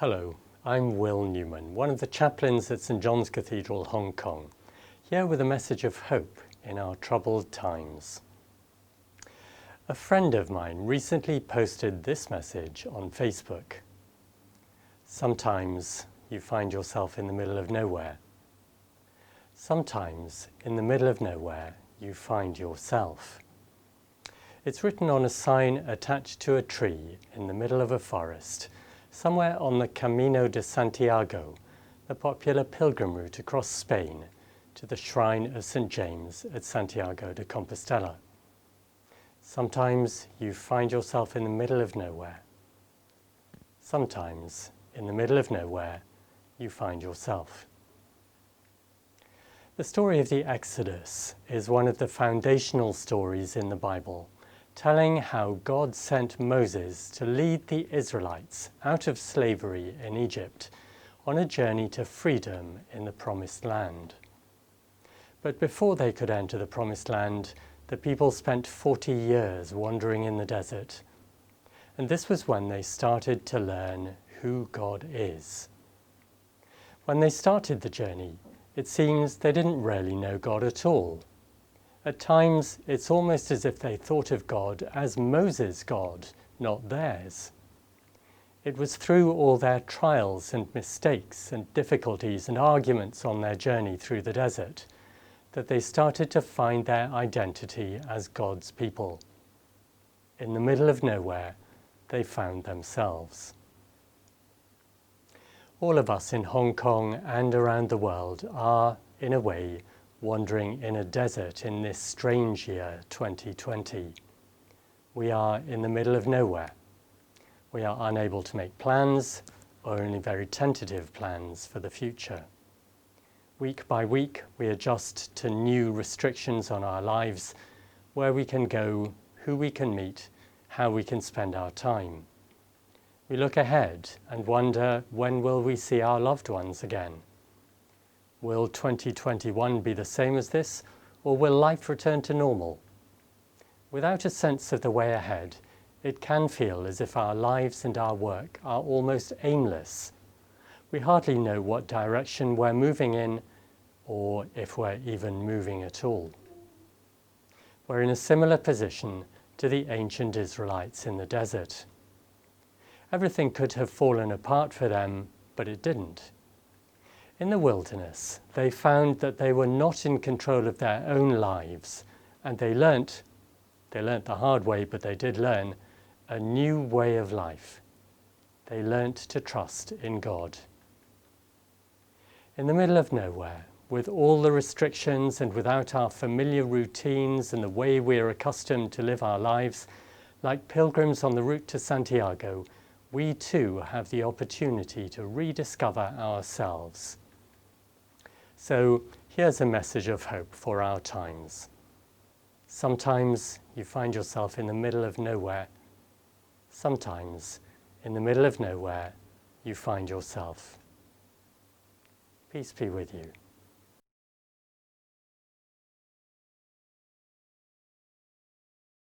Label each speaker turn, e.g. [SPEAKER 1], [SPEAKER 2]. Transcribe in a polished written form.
[SPEAKER 1] Hello, I'm Will Newman, one of the chaplains at St John's Cathedral, Hong Kong, here with a message of hope in our troubled times. A friend of mine recently posted this message on Facebook. Sometimes you find yourself in the middle of nowhere. Sometimes in the middle of nowhere you find yourself. It's written on a sign attached to a tree in the middle of a forest, somewhere on the Camino de Santiago, the popular pilgrim route across Spain to the shrine of St. James at Santiago de Compostela. Sometimes you find yourself in the middle of nowhere. Sometimes in the middle of nowhere you find yourself. The story of the Exodus is one of the foundational stories in the Bible, telling how God sent Moses to lead the Israelites out of slavery in Egypt on a journey to freedom in the Promised Land. But before they could enter the Promised Land, the people spent 40 years wandering in the desert. And this was when they started to learn who God is. When they started the journey, it seems they didn't really know God at all. At times, it's almost as if they thought of God as Moses' God, not theirs. It was through all their trials and mistakes and difficulties and arguments on their journey through the desert that they started to find their identity as God's people. In the middle of nowhere, they found themselves. All of us in Hong Kong and around the world are, in a way, wandering in a desert in this strange year, 2020. We are in the middle of nowhere. We are unable to make plans, or only very tentative plans for the future. Week by week, we adjust to new restrictions on our lives, where we can go, who we can meet, how we can spend our time. We look ahead and wonder, when will we see our loved ones again? Will 2021 be the same as this, or will life return to normal? Without a sense of the way ahead, it can feel as if our lives and our work are almost aimless. We hardly know what direction we're moving in, or if we're even moving at all. We're in a similar position to the ancient Israelites in the desert. Everything could have fallen apart for them, but it didn't. In the wilderness, they found that they were not in control of their own lives, and they learnt the hard way, but they did learn a new way of life. They learnt to trust in God. In the middle of nowhere, with all the restrictions and without our familiar routines and the way we are accustomed to live our lives, like pilgrims on the route to Santiago, we too have the opportunity to rediscover ourselves. So here's a message of hope for our times. Sometimes you find yourself in the middle of nowhere. Sometimes in the middle of nowhere you find yourself. Peace be with you.